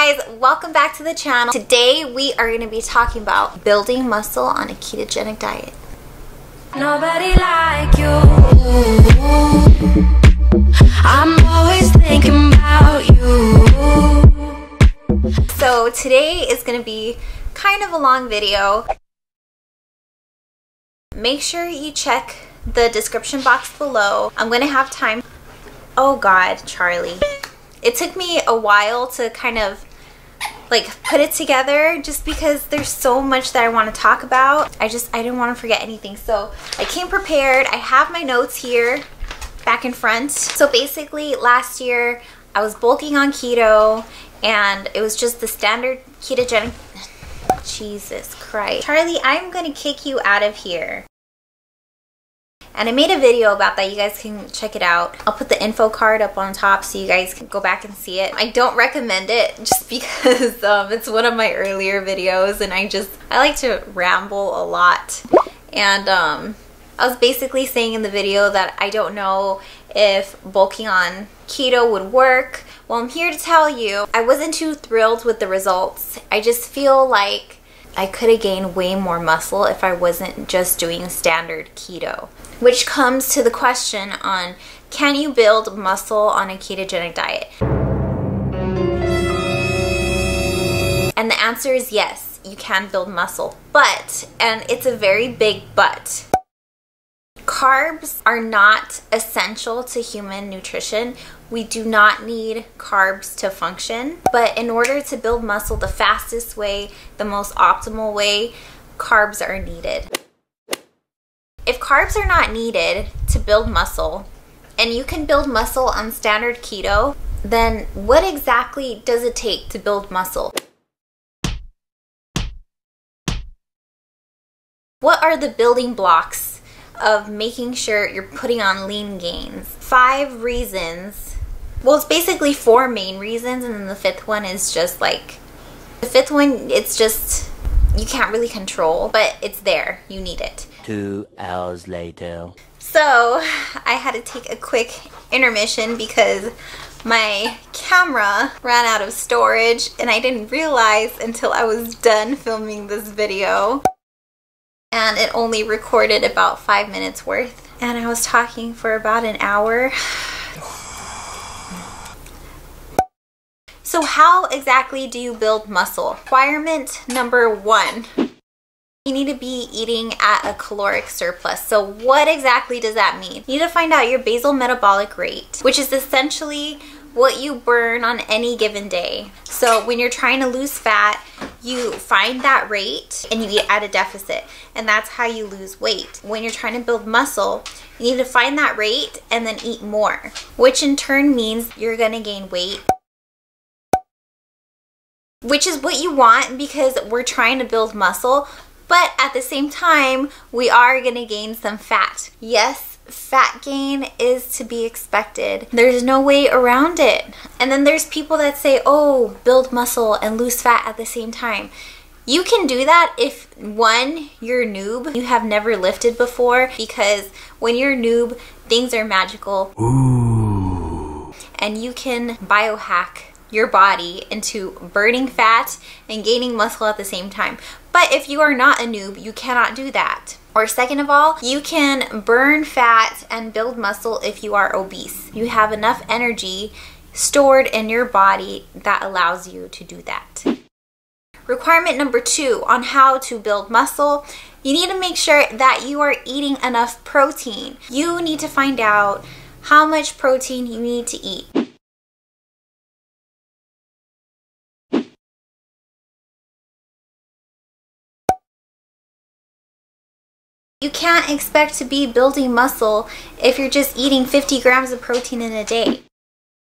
guys, welcome back to the channel. Today we are going to be talking about building muscle on a ketogenic diet. Nobody like you. I'm always thinking about you. So today is going to be kind of a long video. Make sure you check the description box below. I'm going to have time. Oh God, Charlie. It took me a while to kind of like put it together just because there's so much that I want to talk about. I didn't want to forget anything. So I came prepared. I have my notes here back in front. So basically last year I was bulking on keto and it was just the standard ketogenic. Jesus Christ. Charlie, I'm going to kick you out of here. And I made a video about that. You guys can check it out. I'll put the info card up on top so you guys can go back and see it. I don't recommend it just because it's one of my earlier videos and I like to ramble a lot. And I was basically saying in the video that I don't know if bulking on keto would work. Well, I'm here to tell you I wasn't too thrilled with the results. I just feel like I could have gained way more muscle if I wasn't just doing standard keto. Which comes to the question on, can you build muscle on a ketogenic diet? And the answer is yes, you can build muscle. But, and it's a very big but, carbs are not essential to human nutrition. We do not need carbs to function. But in order to build muscle the fastest way, the most optimal way, carbs are needed. If carbs are not needed to build muscle, and you can build muscle on standard keto, then what exactly does it take to build muscle? What are the building blocks of making sure you're putting on lean gains? 5 reasons. Well, it's basically 4 main reasons, and then the 5th one is just like, the 5th one, it's just, you can't really control, but it's there, you need it. 2 hours later. So I had to take a quick intermission because my camera ran out of storage and I didn't realize until I was done filming this video. And it only recorded about 5 minutes worth. And I was talking for about an hour. So how exactly do you build muscle? Requirement number 1. You need to be eating at a caloric surplus. So what exactly does that mean? You need to find out your basal metabolic rate, which is essentially what you burn on any given day. So when you're trying to lose fat, you find that rate and you eat at a deficit. And that's how you lose weight. When you're trying to build muscle, you need to find that rate and then eat more, which in turn means you're gonna gain weight, which is what you want because we're trying to build muscle. But at the same time, we are going to gain some fat. Yes, fat gain is to be expected. There's no way around it. And then there's people that say, oh, build muscle and lose fat at the same time. You can do that if, 1, you're a noob, you have never lifted before, because when you're a noob, things are magical. Ooh. And you can biohack your body into burning fat and gaining muscle at the same time. But if you are not a noob, you cannot do that. Or second of all, you can burn fat and build muscle if you are obese. You have enough energy stored in your body that allows you to do that. Requirement number 2 on how to build muscle, you need to make sure that you are eating enough protein. You need to find out how much protein you need to eat. You can't expect to be building muscle if you're just eating 50 grams of protein in a day.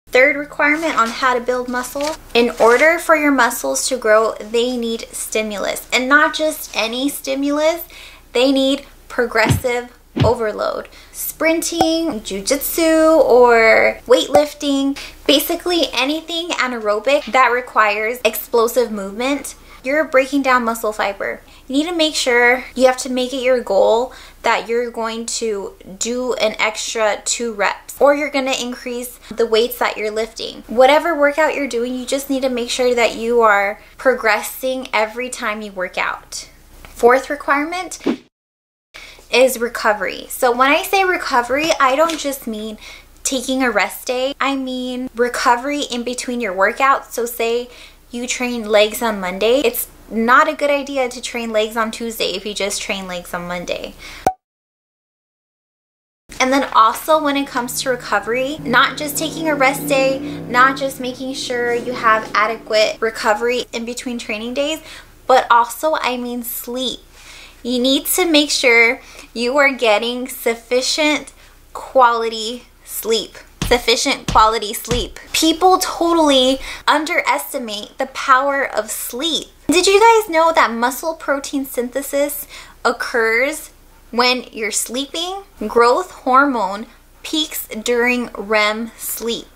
3rd requirement on how to build muscle. In order for your muscles to grow, they need stimulus. And not just any stimulus, they need progressive overload. Sprinting, jiu-jitsu, or weightlifting, basically anything anaerobic that requires explosive movement, you're breaking down muscle fiber. You need to make sure, you have to make it your goal that you're going to do an extra 2 reps, or you're going to increase the weights that you're lifting. Whatever workout you're doing, you just need to make sure that you are progressing every time you work out. 4th requirement is recovery. So when I say recovery, I don't just mean taking a rest day. I mean recovery in between your workouts. So say you train legs on Monday. It's not a good idea to train legs on Tuesday if you just train legs on Monday. And then also when it comes to recovery, not just taking a rest day, not just making sure you have adequate recovery in between training days, but also I mean sleep. You need to make sure you are getting sufficient quality sleep. Sufficient quality sleep. People totally underestimate the power of sleep. Did you guys know that muscle protein synthesis occurs when you're sleeping? Growth hormone peaks during REM sleep.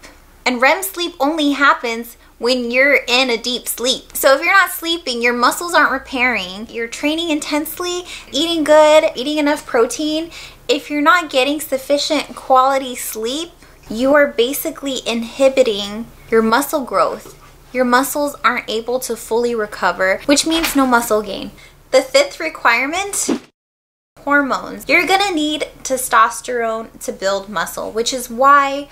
And REM sleep only happens when you're in a deep sleep. So if you're not sleeping, your muscles aren't repairing, you're training intensely, eating good, eating enough protein. If you're not getting sufficient quality sleep, you are basically inhibiting your muscle growth. Your muscles aren't able to fully recover, which means no muscle gain. The 5th requirement, hormones. You're gonna need testosterone to build muscle, which is why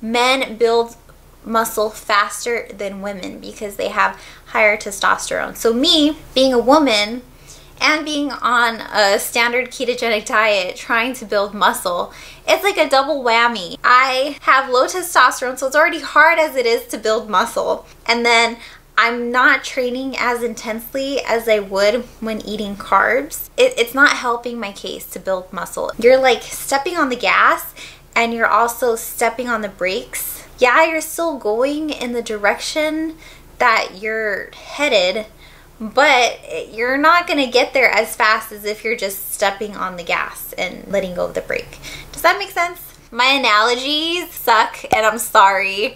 men build muscle faster than women, because they have higher testosterone. So me, being a woman and being on a standard ketogenic diet trying to build muscle, it's like a double whammy. I have low testosterone, so it's already hard as it is to build muscle. And then I'm not training as intensely as I would when eating carbs. It's not helping my case to build muscle. You're like stepping on the gas and you're also stepping on the brakes. Yeah, you're still going in the direction that you're headed, but you're not gonna get there as fast as if you're just stepping on the gas and letting go of the brake. Does that make sense? My analogies suck and I'm sorry.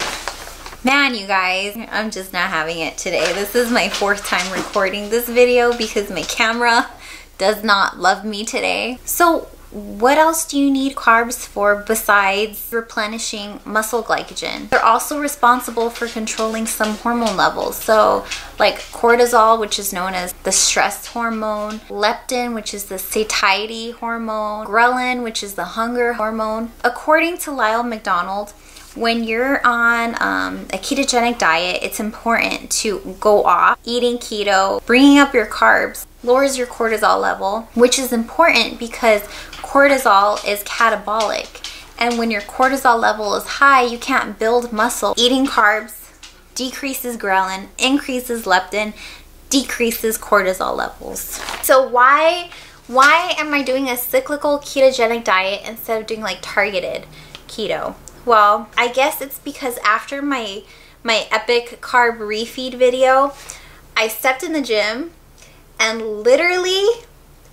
Man, you guys, I'm just not having it today. This is my 4th time recording this video because my camera does not love me today. So what else do you need carbs for besides replenishing muscle glycogen? They're also responsible for controlling some hormone levels. So like cortisol, which is known as the stress hormone, leptin, which is the satiety hormone, ghrelin, which is the hunger hormone. According to Lyle McDonald, when you're on a ketogenic diet, it's important to go off eating keto. Bringing up your carbs lowers your cortisol level, which is important because cortisol is catabolic. And when your cortisol level is high, you can't build muscle. Eating carbs decreases ghrelin, increases leptin, decreases cortisol levels. So why am I doing a cyclical ketogenic diet instead of doing like targeted keto? Well, I guess it's because after my epic carb refeed video, I stepped in the gym and literally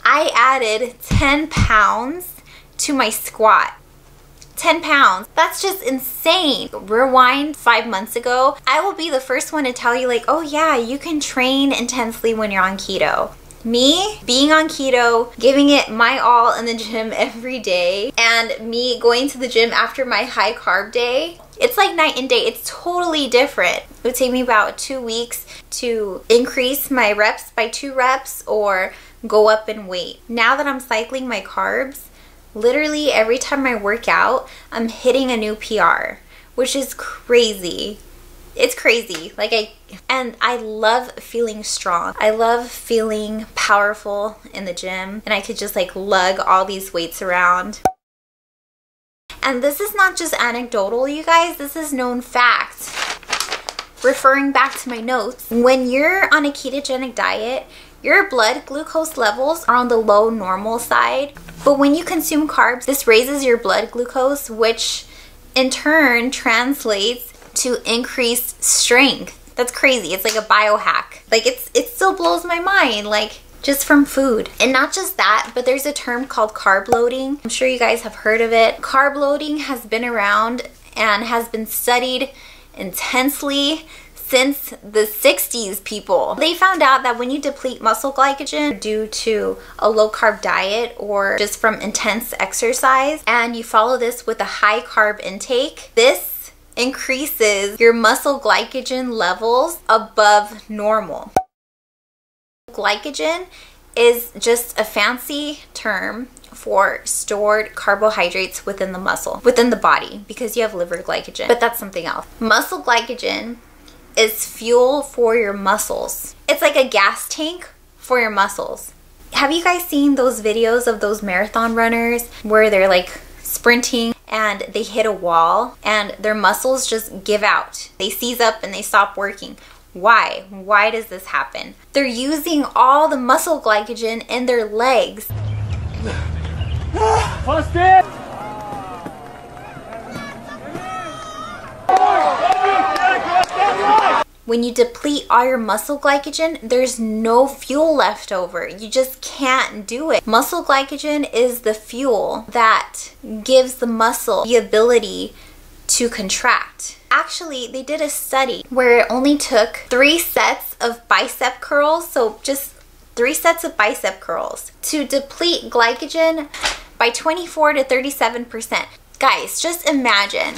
I added 10 pounds to my squat. 10 pounds. That's just insane. Rewind 5 months ago, I will be the first one to tell you like, oh yeah, you can train intensely when you're on keto. Me being on keto, giving it my all in the gym every day, and me going to the gym after my high carb day, it's like night and day. It's totally different. It would take me about 2 weeks to increase my reps by 2 reps or go up in weight. Now that I'm cycling my carbs, literally every time I work out, I'm hitting a new PR, which is crazy. It's crazy. And I love feeling strong. I love feeling powerful in the gym, and I could just like lug all these weights around. And this is not just anecdotal, you guys. This is known fact. Referring back to my notes, when you're on a ketogenic diet, your blood glucose levels are on the low normal side. But when you consume carbs, this raises your blood glucose, which in turn translates to increased strength. That's crazy. It's like a biohack. Like it still blows my mind, like just from food. And not just that, but there's a term called carb loading. I'm sure you guys have heard of it. Carb loading has been around and has been studied intensely since the 60s, people. They found out that when you deplete muscle glycogen due to a low carb diet or just from intense exercise, and you follow this with a high carb intake, this increases your muscle glycogen levels above normal. Glycogen is just a fancy term for stored carbohydrates within the muscle, within the body, because you have liver glycogen, but that's something else. Muscle glycogen is fuel for your muscles. It's like a gas tank for your muscles. Have you guys seen those videos of those marathon runners where they're like sprinting and they hit a wall and their muscles just give out? They seize up and they stop working. Why? Why does this happen? They're using all the muscle glycogen in their legs. When you deplete all your muscle glycogen, there's no fuel left over. You just can't do it. Muscle glycogen is the fuel that gives the muscle the ability to contract. Actually, they did a study where it only took 3 sets of bicep curls, so just 3 sets of bicep curls, to deplete glycogen by 24 to 37%. Guys, just imagine.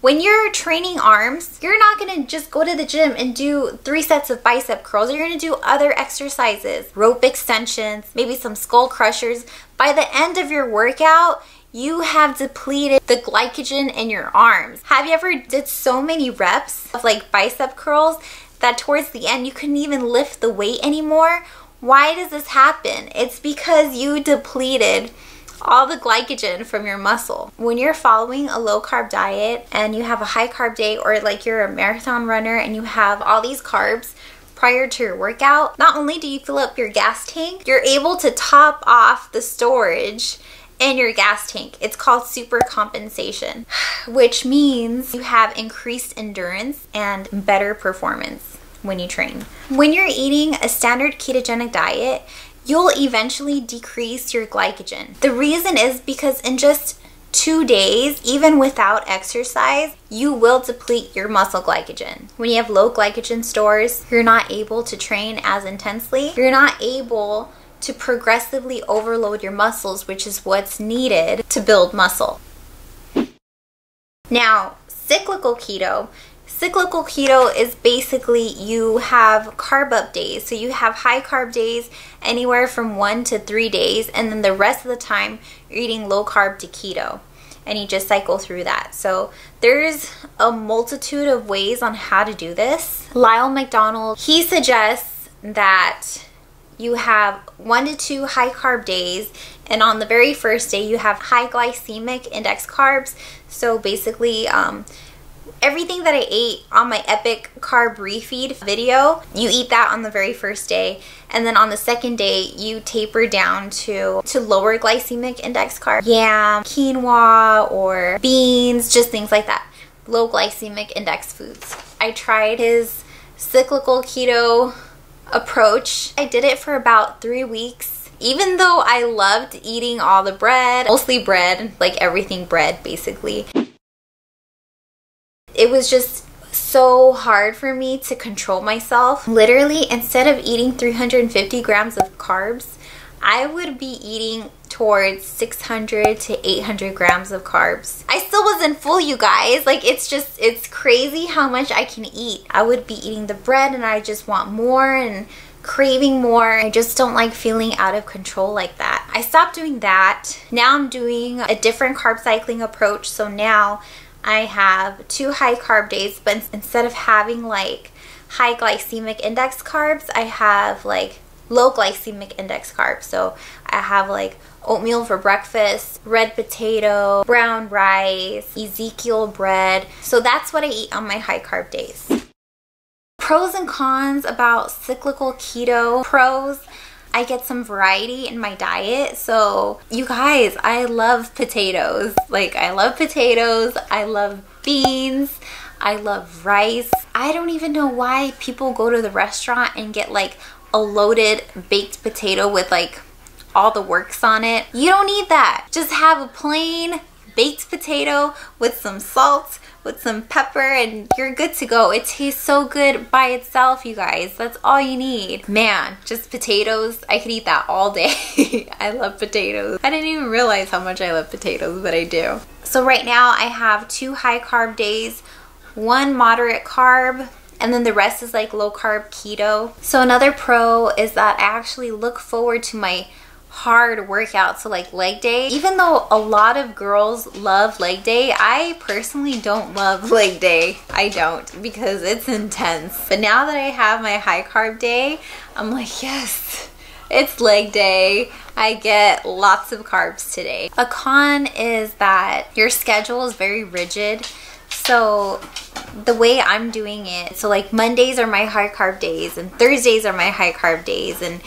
When you're training arms, you're not going to just go to the gym and do 3 sets of bicep curls. You're going to do other exercises, rope extensions, maybe some skull crushers. By the end of your workout, you have depleted the glycogen in your arms. Have you ever did so many reps of like bicep curls that towards the end you couldn't even lift the weight anymore? Why does this happen? It's because you depleted all the glycogen from your muscle. When you're following a low carb diet and you have a high carb day, or like you're a marathon runner and you have all these carbs prior to your workout, not only do you fill up your gas tank, you're able to top off the storage in your gas tank. It's called super compensation, which means you have increased endurance and better performance when you train. When you're eating a standard ketogenic diet, you'll eventually decrease your glycogen. The reason is because in just 2 days, even without exercise, you will deplete your muscle glycogen. When you have low glycogen stores, you're not able to train as intensely. You're not able to progressively overload your muscles, which is what's needed to build muscle. Now, cyclical keto. Cyclical keto is basically you have carb up days. So you have high carb days anywhere from 1 to 3 days, and then the rest of the time you're eating low carb to keto, and you just cycle through that. So there's a multitude of ways on how to do this. Lyle McDonald, he suggests that you have 1 to 2 high carb days, and on the very first day you have high glycemic index carbs. So basically everything that I ate on my epic carb refeed video, you eat that on the very first day, and then on the second day you taper down to lower glycemic index carbs. Yam, quinoa, or beans, just things like that. Low glycemic index foods. I tried his cyclical keto approach. I did it for about 3 weeks. Even though I loved eating all the bread, mostly bread, like everything bread basically, it was just so hard for me to control myself. Literally, instead of eating 350 grams of carbs, I would be eating towards 600 to 800 grams of carbs. I still wasn't full, you guys. Like, it's crazy how much I can eat. I would be eating the bread and I just want more and craving more. I just don't like feeling out of control like that. I stopped doing that. Now I'm doing a different carb cycling approach. So now I have 2 high carb days, but instead of having like high glycemic index carbs, I have like low glycemic index carbs. So I have like oatmeal for breakfast, red potato, brown rice, Ezekiel bread. So that's what I eat on my high carb days. Pros and cons about cyclical keto. Pros, I get some variety in my diet. So you guys, I love potatoes. Like, I love potatoes, I love beans, I love rice. I don't even know why people go to the restaurant and get like a loaded baked potato with like all the works on it. You don't need that. Just have a plain baked potato with some salt, with some pepper and you're good to go. It tastes so good by itself, you guys. That's all you need. Man, just potatoes. I could eat that all day. I love potatoes. I didn't even realize how much I love potatoes, but I do. So right now I have 2 high carb days, 1 moderate carb, and then the rest is like low carb keto. So another pro is that I actually look forward to my hard workouts, so like leg day. Even though a lot of girls love leg day, I personally don't love leg day. I don't, because it's intense. But now that I have my high carb day, I'm like, yes, it's leg day. I get lots of carbs today. A con is that your schedule is very rigid. So the way I'm doing it, so like Mondays are my high carb days and Thursdays are my high carb days and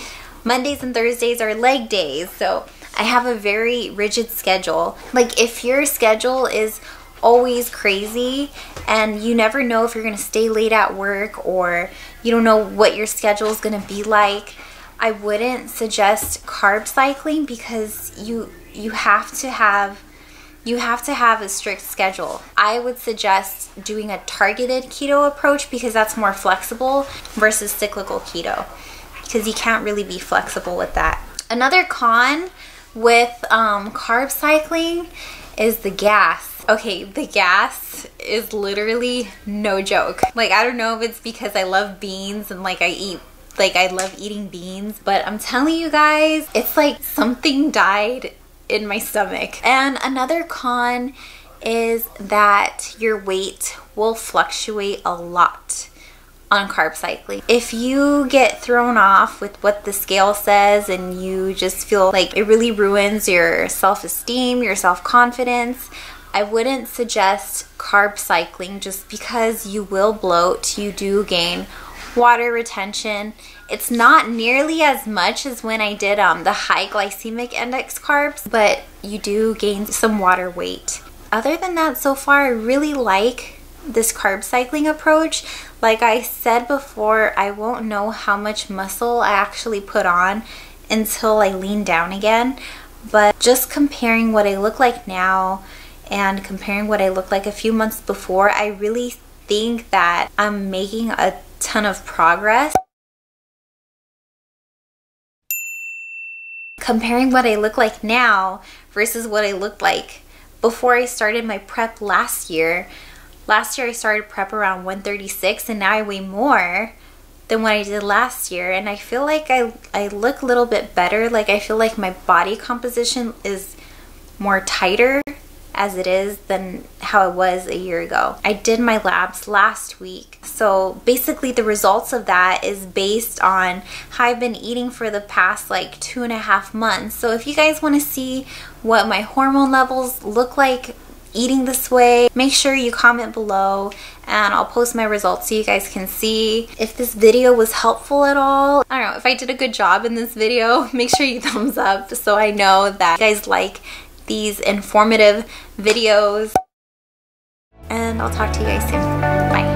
Mondays and Thursdays are leg days. So I have a very rigid schedule. Like if your schedule is always crazy and you never know if you're gonna stay late at work or you don't know what your schedule is gonna be like, I wouldn't suggest carb cycling because you have to have a strict schedule. I would suggest doing a targeted keto approach because that's more flexible versus cyclical keto, because you can't really be flexible with that. Another con with carb cycling is the gas. Okay, the gas is literally no joke. Like, I don't know if it's because I love beans and like I love eating beans, but I'm telling you guys, it's like something died in my stomach. And another con is that your weight will fluctuate a lot on carb cycling. If you get thrown off with what the scale says and you just feel like it really ruins your self-esteem, your self-confidence, I wouldn't suggest carb cycling just because you will bloat. You do gain water retention. It's not nearly as much as when I did the high glycemic index carbs, but you do gain some water weight. Other than that, so far I really like this carb cycling approach. Like I said before, I won't know how much muscle I actually put on until I lean down again, but just comparing what I look like now and comparing what I looked like a few months before, I really think that I'm making a ton of progress. Comparing what I look like now versus what I looked like before I started my prep last year. Last year I started prep around 136 and now I weigh more than what I did last year, and I feel like I look a little bit better. Like I feel like my body composition is more tighter as it is than how it was a year ago. I did my labs last week, so basically the results of that is based on how I've been eating for the past like 2.5 months. So if you guys want to see what my hormone levels look like eating this way, make sure you comment below and I'll post my results so you guys can see. If this video was helpful at all, I don't know, if I did a good job in this video, make sure you thumbs up so I know that you guys like these informative videos. And I'll talk to you guys soon. Bye.